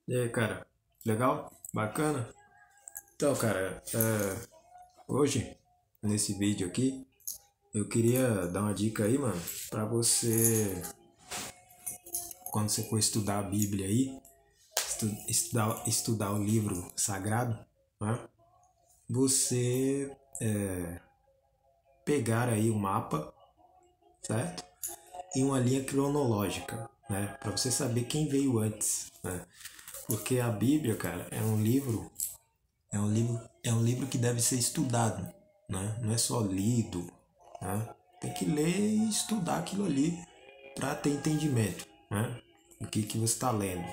E aí, cara? Legal? Bacana? Então, cara, hoje, nesse vídeo aqui, eu queria dar uma dica aí, mano, pra você, quando você for estudar a Bíblia aí, estudar o livro sagrado, né? Você pegar aí o mapa, certo? E uma linha cronológica, né? Pra você saber quem veio antes, né? Porque a Bíblia, cara, é um livro que deve ser estudado, né? Não é só lido, né? Tem que ler e estudar aquilo ali para ter entendimento, né? O que você está lendo.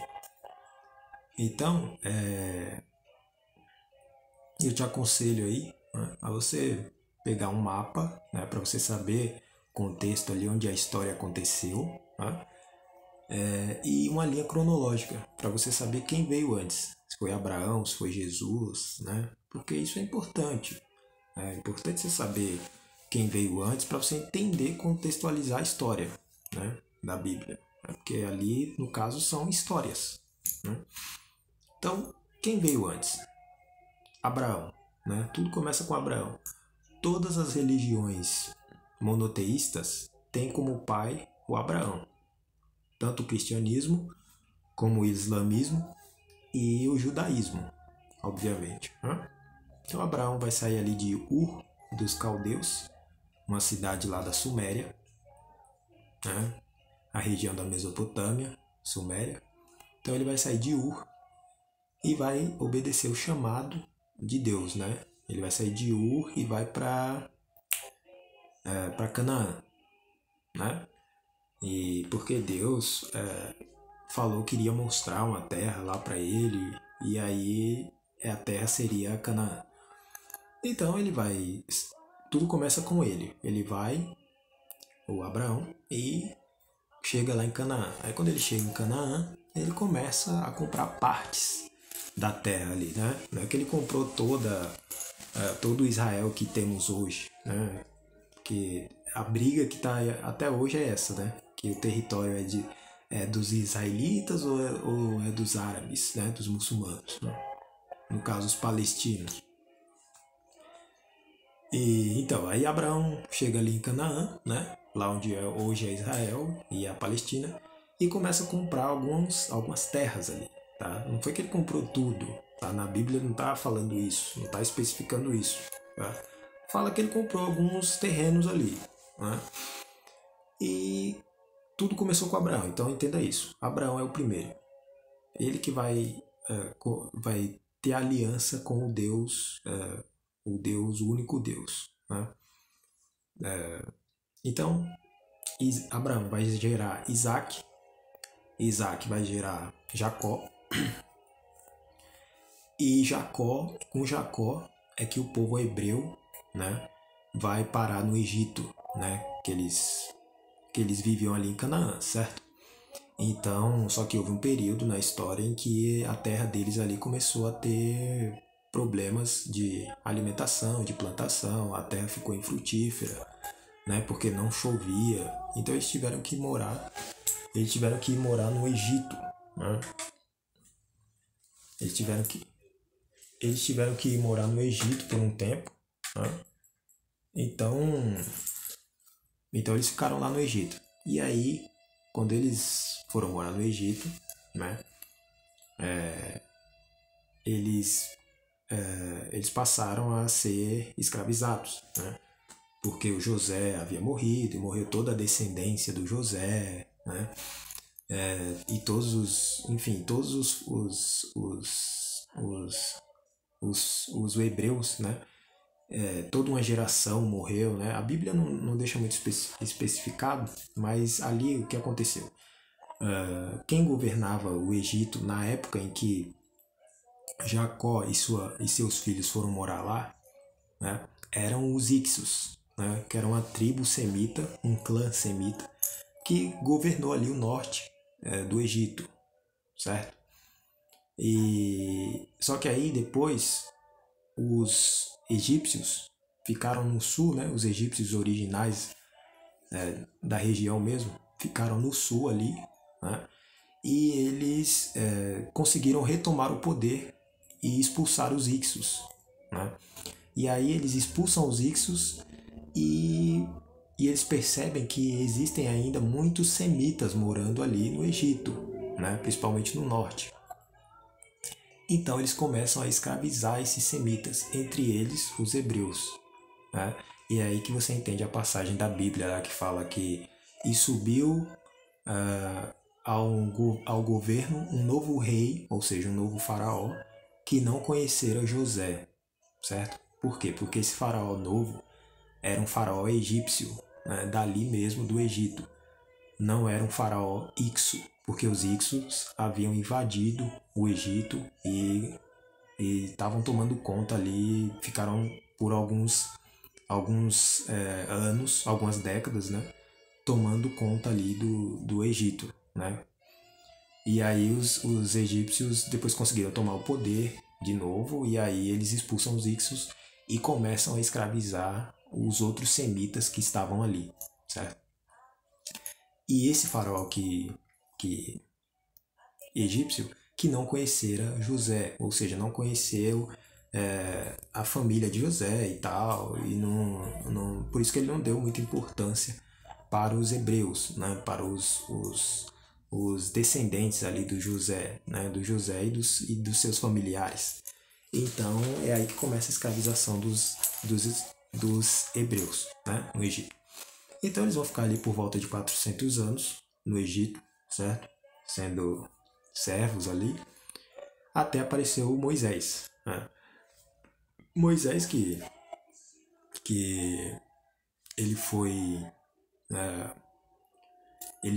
Então, eu te aconselho aí, né, a você pegar um mapa, né, para você saber o contexto ali onde a história aconteceu, né? E uma linha cronológica para você saber quem veio antes. Se foi Abraão, se foi Jesus, né? Porque isso é importante. É importante você saber quem veio antes para você entender, contextualizar a história, né, da Bíblia. Porque ali, no caso, são histórias, né? Então, quem veio antes? Abraão, né? Tudo começa com Abraão. Todas as religiões monoteístas têm como pai o Abraão. Tanto o cristianismo como o islamismo e o judaísmo, obviamente, né? Então Abraão vai sair ali de Ur dos Caldeus, uma cidade lá da Suméria, né? A região da Mesopotâmia, Suméria. Então ele vai sair de Ur e vai obedecer o chamado de Deus, né? Ele vai sair de Ur e vai para Canaã, né? E porque Deus falou que iria mostrar uma terra lá para ele e aí a terra seria Canaã. Então ele vai, tudo começa com ele. Ele vai, o Abraão, e chega lá em Canaã. Aí quando ele chega em Canaã, ele começa a comprar partes da terra ali, né? Não é que ele comprou todo o Israel que temos hoje, né? Que a briga que está até hoje é essa, né? Que o território é dos israelitas ou é dos árabes, né? Dos muçulmanos, né? No caso, os palestinos. E então, aí Abraão chega ali em Canaã, né? Lá onde hoje é Israel e a Palestina, e começa a comprar algumas terras ali, tá? Não foi que ele comprou tudo, tá? Na Bíblia não tá falando isso, não tá especificando isso, tá? Fala que ele comprou alguns terrenos ali, né? E tudo começou com Abraão, então entenda isso. Abraão é o primeiro. Ele que vai ter aliança com o Deus, o único Deus, né? Então, Abraão vai gerar Isaac, Isaac vai gerar Jacó, e com Jacó é que o povo hebreu, né, vai parar no Egito, né, que eles viviam ali em Canaã, certo? Então, só que houve um período na história em que a terra deles ali começou a ter problemas de alimentação, de plantação, a terra ficou infrutífera, né, porque não chovia. Então eles tiveram que morar no Egito, né? Eles tiveram que, eles tiveram que morar no Egito por um tempo, né? Então, então eles ficaram lá no Egito. E aí, quando eles foram morar no Egito, né? Eles passaram a ser escravizados, né? Porque o José havia morrido e morreu toda a descendência do José, né? E enfim, todos os hebreus, né? Toda uma geração morreu, né? A Bíblia não deixa muito especificado, mas ali o que aconteceu? Quem governava o Egito na época em que Jacó e seus filhos foram morar lá, né? Eram os Ixos, né? Que era uma tribo semita, um clã semita, que governou ali o norte do Egito, certo? E só que aí depois os egípcios ficaram no sul, né? Os egípcios originais da região mesmo ficaram no sul ali, né? E eles conseguiram retomar o poder e expulsar os Ixos, né? E aí eles expulsam os Ixos e eles percebem que existem ainda muitos semitas morando ali no Egito, né? Principalmente no norte. Então eles começam a escravizar esses semitas, entre eles os hebreus, né? E é aí que você entende a passagem da Bíblia lá que fala que e subiu ao governo um novo rei, ou seja, um novo faraó, que não conhecera José, certo? Por quê? Porque esse faraó novo era um faraó egípcio, né? Dali mesmo do Egito. Não era um faraó Ixo, porque os Ixos haviam invadido o Egito e estavam tomando conta ali, ficaram por alguns anos, algumas décadas, né, tomando conta ali do Egito, né? E aí os egípcios depois conseguiram tomar o poder de novo e aí eles expulsam os Ixos e começam a escravizar os outros semitas que estavam ali, certo? E esse faraó que egípcio que não conhecera José, ou seja, não conheceu a família de José e tal, e por isso que ele não deu muita importância para os hebreus, né, para os descendentes ali do José, né, do José e dos seus familiares. Então é aí que começa a escravização dos hebreus, né, no Egito. Então eles vão ficar ali por volta de 400 anos no Egito, certo? Sendo servos ali, até apareceu o Moisés, né? Moisés que ele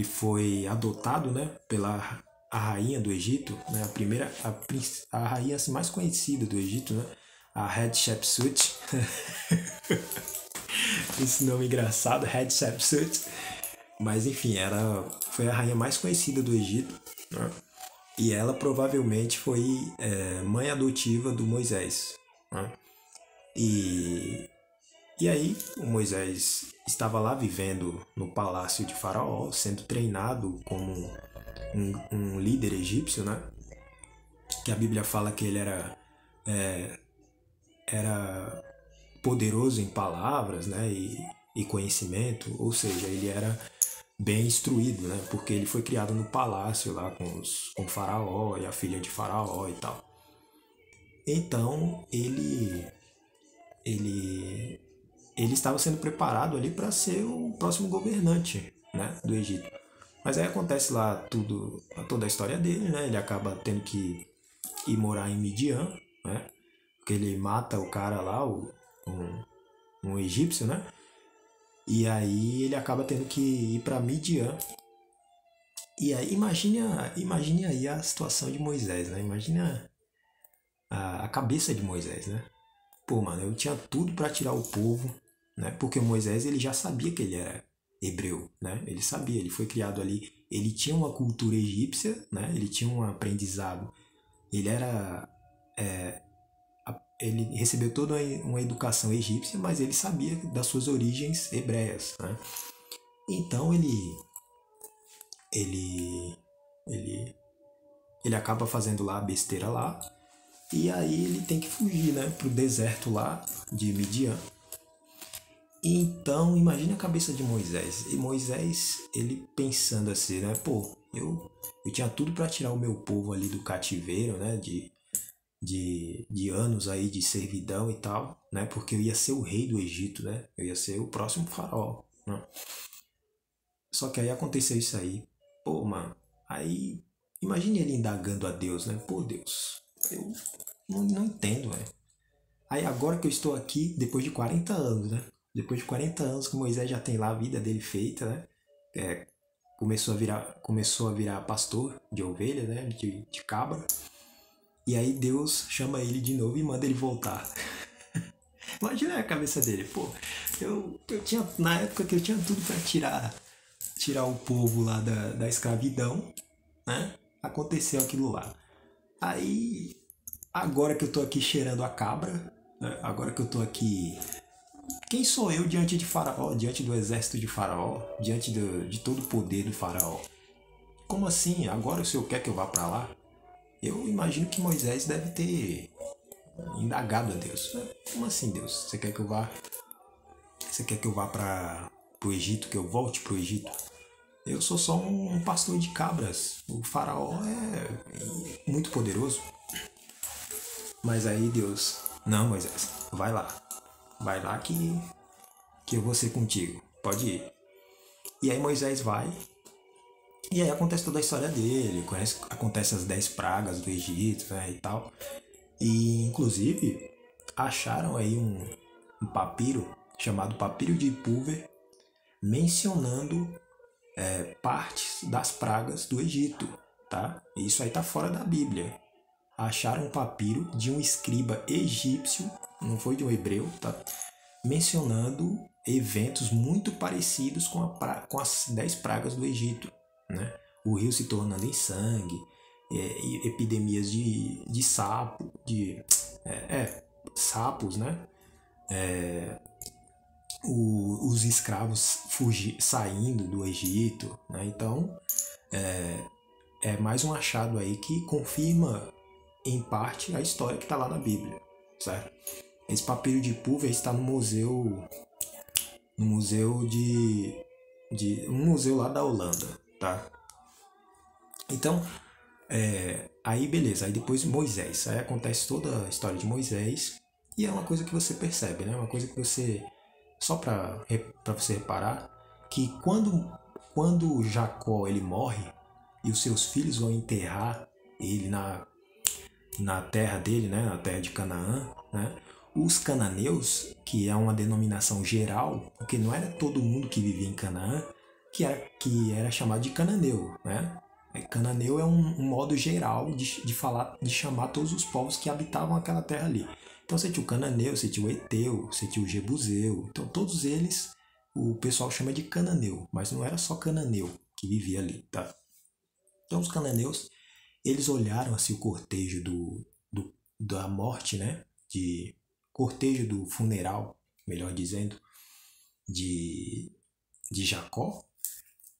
foi adotado, né, pela a rainha do Egito, né, a rainha assim, mais conhecida do Egito, né, a Hatshepsut. Esse nome engraçado, Hatshepsut. Mas enfim, foi a rainha mais conhecida do Egito, né? E ela provavelmente foi mãe adotiva do Moisés, né? E aí o Moisés estava lá vivendo no palácio de Faraó, sendo treinado como um líder egípcio, né? Que a Bíblia fala que ele era poderoso em palavras, né? E conhecimento, ou seja, ele era bem instruído, né? Porque ele foi criado no palácio lá com o faraó e a filha de faraó e tal. Então ele estava sendo preparado ali para ser o próximo governante, né, do Egito. Mas aí acontece lá toda a história dele, né? Ele acaba tendo que ir morar em Midian, né? Porque ele mata o cara lá, um egípcio, né? E aí ele acaba tendo que ir para Midian. E aí imagine aí a situação de Moisés, né? Imagina a cabeça de Moisés, né? Pô, mano, eu tinha tudo para tirar o povo, né? Porque o Moisés ele já sabia que ele era hebreu, né? Ele sabia, ele foi criado ali, ele tinha uma cultura egípcia, né? Ele tinha um aprendizado, ele era ele recebeu toda uma educação egípcia, mas ele sabia das suas origens hebreias, né? Então ele ele acaba fazendo lá a besteira lá e aí ele tem que fugir, né, pro deserto lá de Midian. Então imagine a cabeça de Moisés. E Moisés, ele pensando assim, né, pô, eu tinha tudo para tirar o meu povo ali do cativeiro, né, de anos aí de servidão e tal, né? Porque eu ia ser o rei do Egito, né? Eu ia ser o próximo faraó, né? Só que aí aconteceu isso aí. Pô, mano, aí imagine ele indagando a Deus, né? Pô, Deus, eu não entendo, velho. Aí agora que eu estou aqui, depois de 40 anos, né? Depois de 40 anos que Moisés já tem lá a vida dele feita, né? Começou a virar pastor de ovelha, né? De cabra. E aí Deus chama ele de novo e manda ele voltar. Imagina a cabeça dele, pô. Eu tinha, na época que eu tinha tudo para tirar o povo lá da escravidão, né? Aconteceu aquilo lá. Aí, agora que eu tô aqui cheirando a cabra, né? Agora que eu tô aqui. Quem sou eu diante de Faraó, diante do exército de Faraó, diante de todo o poder do Faraó? Como assim? Agora o senhor quer que eu vá para lá? Eu imagino que Moisés deve ter indagado a Deus. Como assim, Deus? Você quer que eu vá? Você quer que eu vá para o Egito, que eu volte para o Egito? Eu sou só um pastor de cabras. O faraó é muito poderoso. Mas aí Deus, não, Moisés, vai lá. Vai lá que eu vou ser contigo. Pode ir. E aí Moisés vai. E aí acontece toda a história dele. Acontece as 10 pragas do Egito, né, e tal. E inclusive acharam aí um papiro chamado Papiro de Pulver mencionando partes das pragas do Egito, tá? Isso aí tá fora da Bíblia. Acharam um papiro de um escriba egípcio, não foi de um hebreu, tá? Mencionando eventos muito parecidos com as 10 pragas do Egito, né? O rio se tornando em sangue, epidemias de sapo, sapos, né? Os escravos saindo do Egito, né? Então é mais um achado aí que confirma em parte a história que está lá na Bíblia, certo? Esse papiro de pulver está no museu de um museu lá da Holanda, tá? Então aí beleza, aí depois Moisés, aí acontece toda a história de Moisés e é uma coisa que você percebe, né? Uma coisa que você só para você reparar que quando Jacó ele morre e os seus filhos vão enterrar ele na terra dele, né, na terra de Canaã, né? Os cananeus, que é uma denominação geral, porque não era todo mundo que vivia em Canaã, que era chamado de cananeu, né? Cananeu é um modo geral de falar, de chamar todos os povos que habitavam aquela terra ali. Então você tinha o cananeu, você tinha o eteu, você tinha o jebuseu. Então todos eles o pessoal chama de cananeu, mas não era só cananeu que vivia ali, tá? Então os cananeus, eles olharam assim o cortejo da morte, né? De cortejo do funeral, melhor dizendo, de, de Jacó,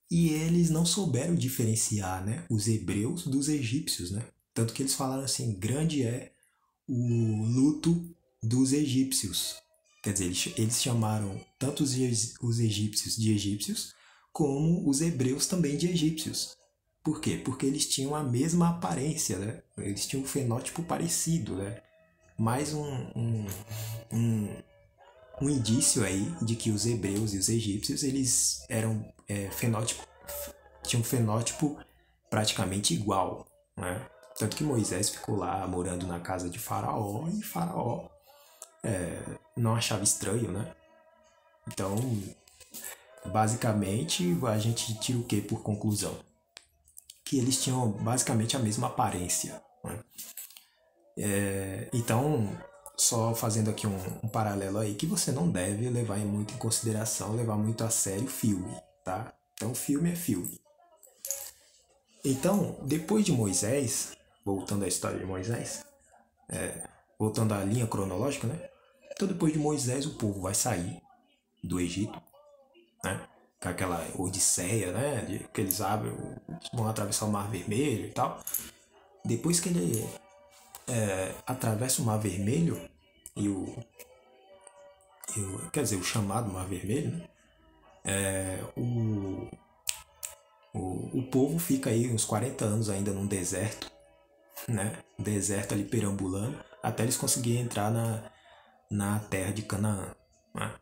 e eles não souberam diferenciar, né, os hebreus dos egípcios, né? Tanto que eles falaram assim, grande é o luto dos egípcios. Quer dizer, eles chamaram tanto os egípcios de egípcios, como os hebreus também de egípcios. Por quê? Porque eles tinham a mesma aparência, né? Eles tinham um fenótipo parecido, né? Mais um indício aí de que os hebreus e os egípcios eles eram tinham um fenótipo praticamente igual, né? Tanto que Moisés ficou lá morando na casa de Faraó e Faraó não achava estranho, né? Então, basicamente, a gente tira o que por conclusão? Que eles tinham basicamente a mesma aparência, né? Então, só fazendo aqui um paralelo aí, que você não deve levar muito em consideração, levar muito a sério o filme, tá? Então, filme é filme. Então, depois de Moisés, voltando à história de Moisés, voltando à linha cronológica, né? Então, depois de Moisés, o povo vai sair do Egito, né? Com aquela odisseia, né? Que eles vão atravessar o Mar Vermelho e tal. Depois que ele atravessa o Mar Vermelho e quer dizer, o chamado Mar Vermelho, né? O povo fica aí uns 40 anos ainda num deserto, né? Deserto ali perambulando, até eles conseguirem entrar na terra de Canaã, né?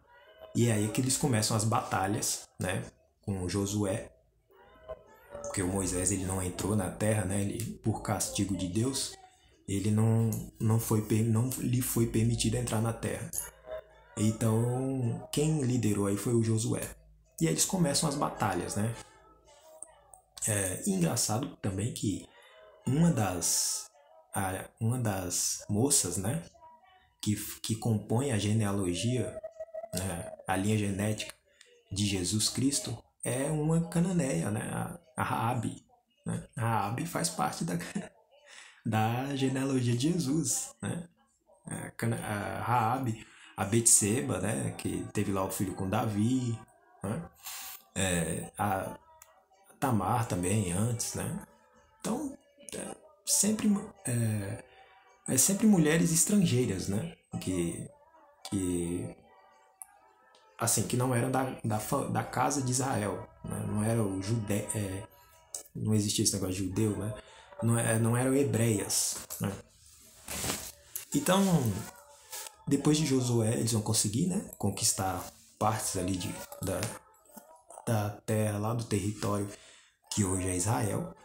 E é aí que eles começam as batalhas, né? Com Josué, porque o Moisés ele não entrou na terra, né? Ele, por castigo de Deus, ele não lhe foi permitido entrar na terra. Então, quem liderou aí foi o Josué. E aí eles começam as batalhas, né? E engraçado também que uma das moças, né? Que compõe a genealogia, né, a linha genética de Jesus Cristo, é uma cananeia, né? A Raabe. Né? A Raabe faz parte da genealogia de Jesus, né? A Raabe, a Betseba, né? Que teve lá o filho com Davi, né? A Tamar também, antes, né? Então, sempre sempre mulheres estrangeiras, né? Que assim, que não eram da casa de Israel, né? Não eram não existia esse negócio de judeu, né? Não eram hebreias, né? Então, depois de Josué, eles vão conseguir, né, conquistar partes ali da, da terra, lá do território que hoje é Israel.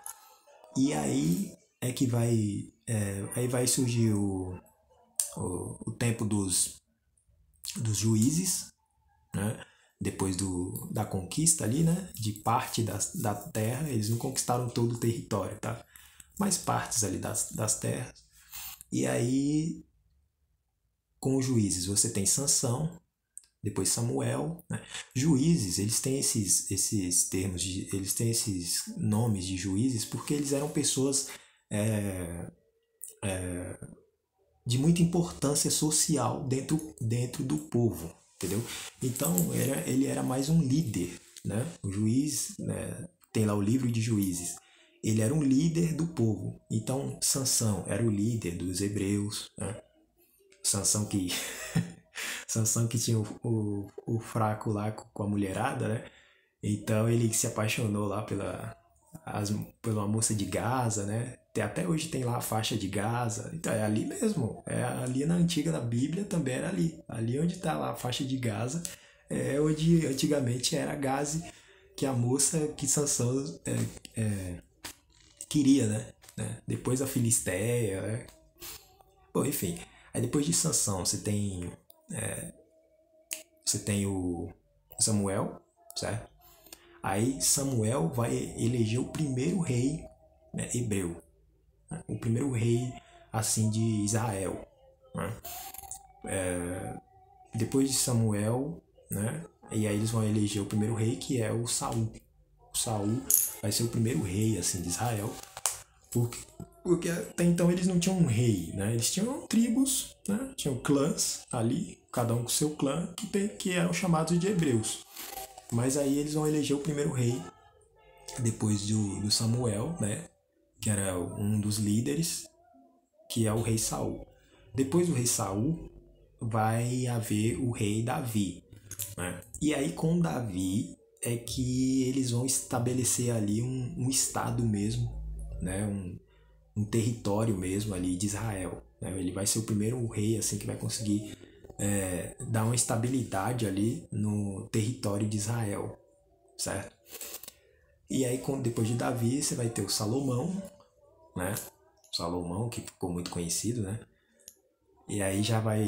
E aí é que aí vai surgir o tempo dos juízes, né? Depois da conquista ali, né? De parte da terra, eles não conquistaram todo o território, tá? Mas partes ali das terras. E aí, com os juízes, você tem Sansão, depois Samuel, né? Juízes, eles têm esses termos, eles têm esses nomes de juízes porque eles eram pessoas é, de muita importância social dentro do povo, entendeu? Então ele era mais um líder, né? O juiz, né? Tem lá o livro de Juízes. Ele era um líder do povo. Então Sansão era o líder dos hebreus, né? Sansão que Sansão que tinha o fraco lá com a mulherada, né? Então ele se apaixonou lá as, pela moça de Gaza, né? Até hoje tem lá a faixa de Gaza. Então é ali mesmo. É ali na antiga da Bíblia também era ali. Ali onde está lá a faixa de Gaza é onde antigamente era Gaze, que a moça que Sansão queria, né? Depois a Filisteia, né? Bom, enfim. Aí depois de Sansão você tem o Samuel, certo? Aí Samuel vai eleger o primeiro rei, né, hebreu, né? O primeiro rei assim de Israel, né? Depois de Samuel, né? E aí eles vão eleger o primeiro rei que é o Saul. O Saul vai ser o primeiro rei assim de Israel, porque, porque até então eles não tinham um rei, né? Eles tinham tribos, né? Tinham clãs ali, cada um com seu clã, que eram chamados de hebreus. Mas aí eles vão eleger o primeiro rei depois do Samuel, né? Que era um dos líderes, que é o rei Saul. Depois do rei Saul vai haver o rei Davi, né? E aí com Davi é que eles vão estabelecer ali um estado mesmo, né? Um território mesmo ali de Israel, né? Ele vai ser o primeiro rei assim que vai conseguir dar uma estabilidade ali no território de Israel, certo? E aí depois de Davi você vai ter o Salomão, né? Salomão que ficou muito conhecido, né? E aí já vai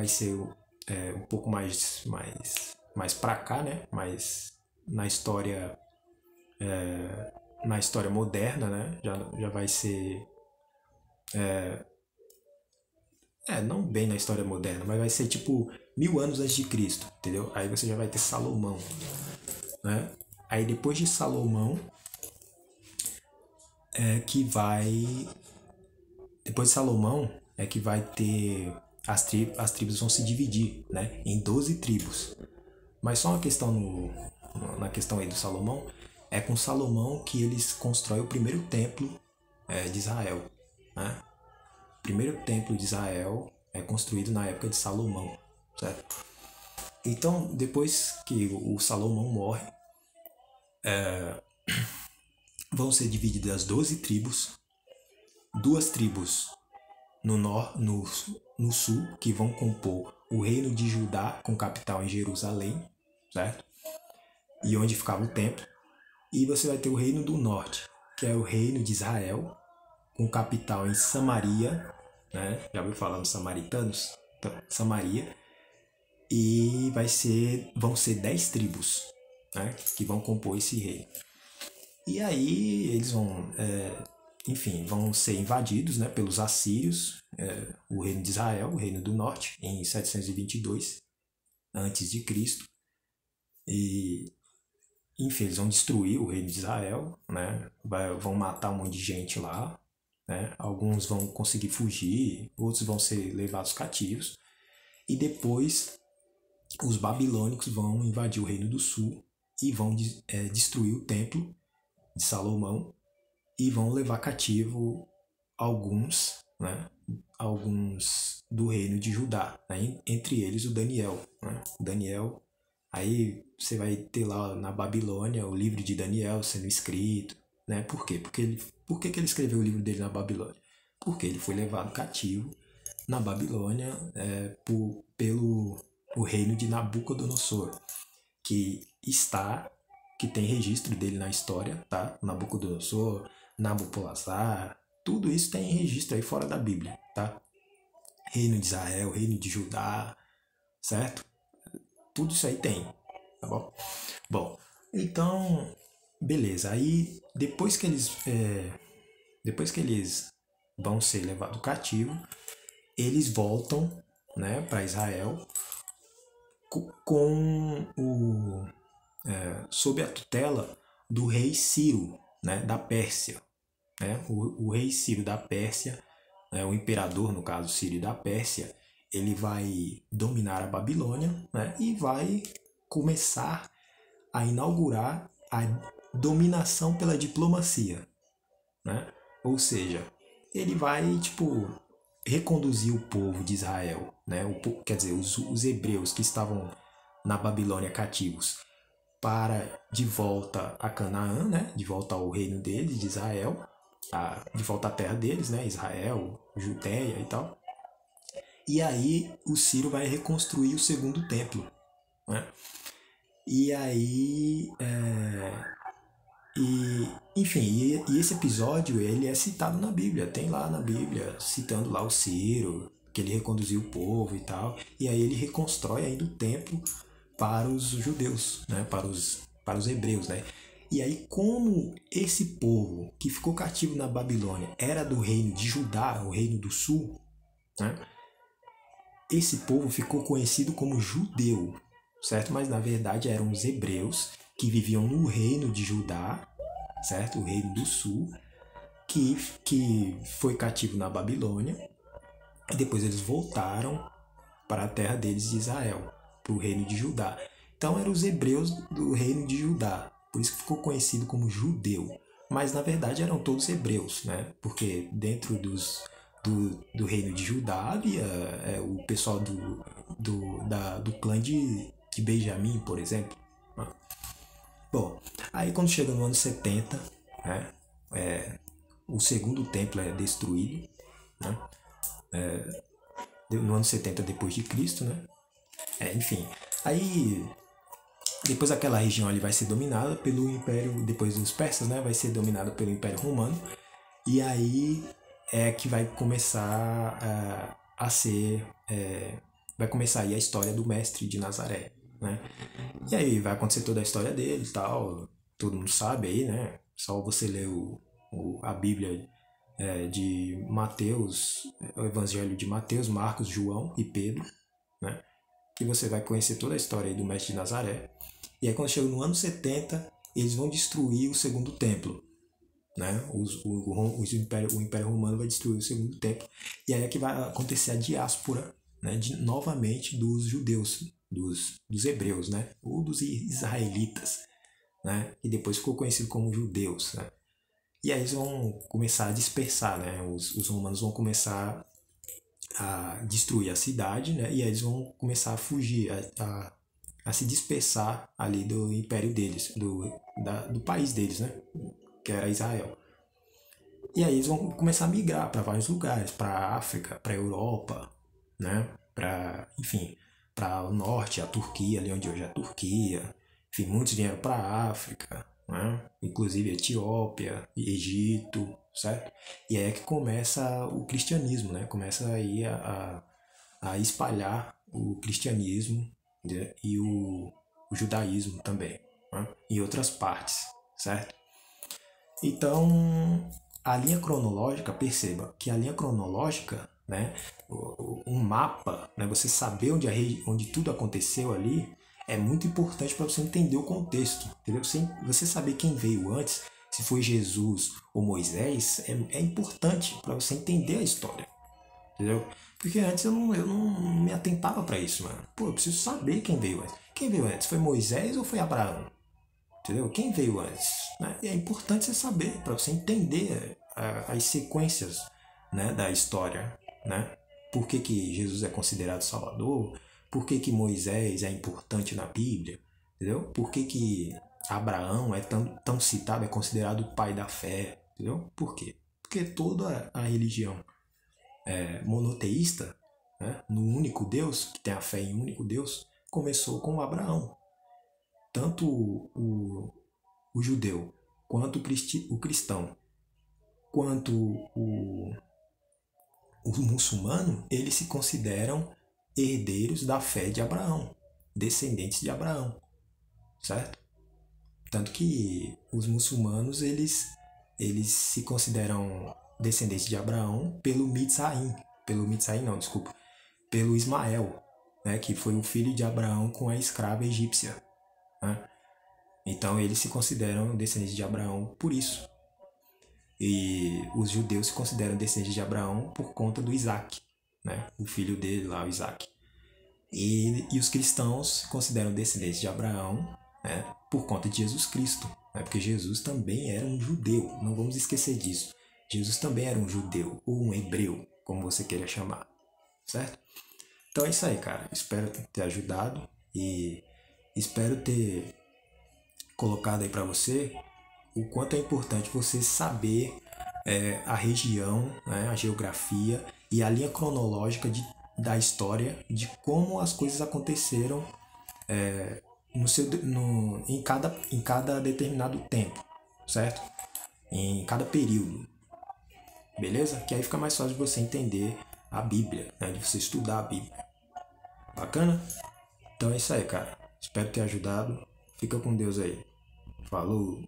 ser um pouco mais para cá, né? Mais na história na história moderna, né? Já vai ser não bem na história moderna, mas vai ser tipo 1000 anos antes de Cristo, entendeu? Aí você já vai ter Salomão, né? Aí depois de Salomão é que vai depois de Salomão é que vai ter as tribos vão se dividir, né? Em 12 tribos. Mas só uma questão na questão aí do Salomão, é com Salomão que eles constroem o primeiro templo de Israel, né? O primeiro templo de Israel é construído na época de Salomão, certo? Então, depois que o Salomão morre, vão ser divididas as 12 tribos, duas tribos no sul, que vão compor o reino de Judá, com capital em Jerusalém, certo? E onde ficava o templo. E você vai ter o reino do norte, que é o reino de Israel, com capital em Samaria, né? Já ouviu falar nos samaritanos? Então, Samaria. E vão ser 10 tribos, né? Que vão compor esse reino. E aí eles enfim, vão ser invadidos, né, pelos assírios, o reino de Israel, o reino do norte, em 722 antes de Cristo. E enfim, eles vão destruir o reino de Israel, né? Vão matar um monte de gente lá, né? Alguns vão conseguir fugir, outros vão ser levados cativos. E depois os babilônicos vão invadir o reino do sul e vão destruir o templo de Salomão e vão levar cativo alguns, né, alguns do reino de Judá, né, entre eles o Daniel, né, Daniel. Aí você vai ter lá na Babilônia o livro de Daniel sendo escrito, né? Por quê? Por que ele escreveu o livro dele na Babilônia? Porque ele foi levado cativo na Babilônia pelo o reino de Nabucodonosor, que está, que tem registro dele na história, tá? Nabucodonosor, Nabopolassar, tudo isso tem registro aí fora da Bíblia, tá? Reino de Israel, reino de Judá, certo? Tudo isso aí tem, tá bom? Bom, então, beleza. Aí, depois que eles vão ser levados cativo, eles voltam, né, para Israel com sob a tutela do rei Ciro, né, da Pérsia, né? O rei Ciro da Pérsia, né, o imperador, no caso, Ciro da Pérsia, ele vai dominar a Babilônia, né, e vai começar a inaugurar a dominação pela diplomacia, né? Ou seja, ele vai, tipo, reconduzir o povo de Israel, né? Quer dizer, os hebreus que estavam na Babilônia cativos para de volta a Canaã, né? De volta ao reino deles, de Israel, de volta à terra deles, né? Israel, Judéia e tal. E aí o Ciro vai reconstruir o segundo templo, né? E aí, enfim, e esse episódio ele é citado na Bíblia, tem lá na Bíblia, citando lá o Ciro, que ele reconduziu o povo e tal, e aí ele reconstrói ainda o templo para os judeus, né, para os hebreus, né? E aí, como esse povo que ficou cativo na Babilônia era do reino de Judá, o reino do sul, né? Esse povo ficou conhecido como judeu, certo? Mas na verdade eram os hebreus que viviam no reino de Judá, certo? O reino do sul, que foi cativo na Babilônia, e depois eles voltaram para a terra deles de Israel, para o reino de Judá. Então eram os hebreus do reino de Judá, por isso que ficou conhecido como judeu. Mas na verdade eram todos hebreus, né? Porque dentro do reino de Judá havia o pessoal do clã de Benjamim, por exemplo. Né? Bom, aí quando chega no ano 70, né, o segundo templo é destruído, né, no ano 70 depois de Cristo, né? Enfim, aí depois aquela região ali vai ser dominada pelo Império, depois dos persas, né, vai ser dominada pelo Império Romano, e aí é que vai começar a ser, vai começar aí a história do Mestre de Nazaré, né? E aí vai acontecer toda a história dele e tal, todo mundo sabe aí, né? Só você ler a Bíblia de Mateus, o Evangelho de Mateus, Marcos, João e Pedro, né? Que você vai conhecer toda a história aí do Mestre de Nazaré. E aí quando chega no ano 70, eles vão destruir o segundo templo, né? O Império Romano vai destruir o segundo templo. E aí é que vai acontecer a diáspora, né? Novamente dos judeus, dos hebreus, né? Ou dos israelitas, né? E depois ficou conhecido como judeus, né? E aí eles vão começar a dispersar, né? Os romanos vão começar a destruir a cidade, né? E aí eles vão começar a fugir, a se dispersar ali do império deles, do país deles, né? Que era Israel. E aí eles vão começar a migrar para vários lugares, para a África, para a Europa, né? Para, enfim, para o norte, a Turquia, ali onde hoje é a Turquia. Enfim, muitos vieram para a África, né? Inclusive Etiópia, Egito, certo? E aí é que começa o cristianismo, né? Começa aí a espalhar o cristianismo, né? E o judaísmo também, né? Em outras partes, certo? Então, a linha cronológica, perceba que a linha cronológica, né, um mapa, né, você saber onde tudo aconteceu ali, é muito importante para você entender o contexto, entendeu? Você saber quem veio antes, se foi Jesus ou Moisés, é importante para você entender a história, entendeu? Porque antes eu não me atentava para isso, mano. Pô, eu preciso saber quem veio antes. Quem veio antes? Foi Moisés ou foi Abraão? Entendeu? Quem veio antes? Né? E é importante você saber, para você entender as sequências, né, da história, né? Por que que Jesus é considerado Salvador? Por que que Moisés é importante na Bíblia? Entendeu? Por que que Abraão é tão citado, é considerado o pai da fé? Entendeu? Por quê? Porque toda a religião monoteísta, né, no único Deus, que tem a fé em um único Deus, começou com Abraão. Tanto o judeu, quanto o cristão, quanto o muçulmano, eles se consideram herdeiros da fé de Abraão, descendentes de Abraão, certo? Tanto que os muçulmanos, eles se consideram descendentes de Abraão pelo Mitzraim não, desculpa, pelo Ismael, né, que foi o filho de Abraão com a escrava egípcia, né? Então eles se consideram descendentes de Abraão por isso. E os judeus se consideram descendentes de Abraão por conta do Isaac, né? O filho dele lá, o Isaac. E os cristãos se consideram descendentes de Abraão, né, por conta de Jesus Cristo, né? Porque Jesus também era um judeu, não vamos esquecer disso. Jesus também era um judeu, ou um hebreu, como você queira chamar, certo? Então é isso aí, cara. Espero ter ajudado e espero ter colocado aí para você o quanto é importante você saber a região, né, a geografia e a linha cronológica da história de como as coisas aconteceram em cada determinado tempo, certo? Em cada período, beleza? Que aí fica mais fácil de você entender a Bíblia, né, de você estudar a Bíblia. Bacana? Então é isso aí, cara. Espero ter ajudado. Fica com Deus aí. Falou!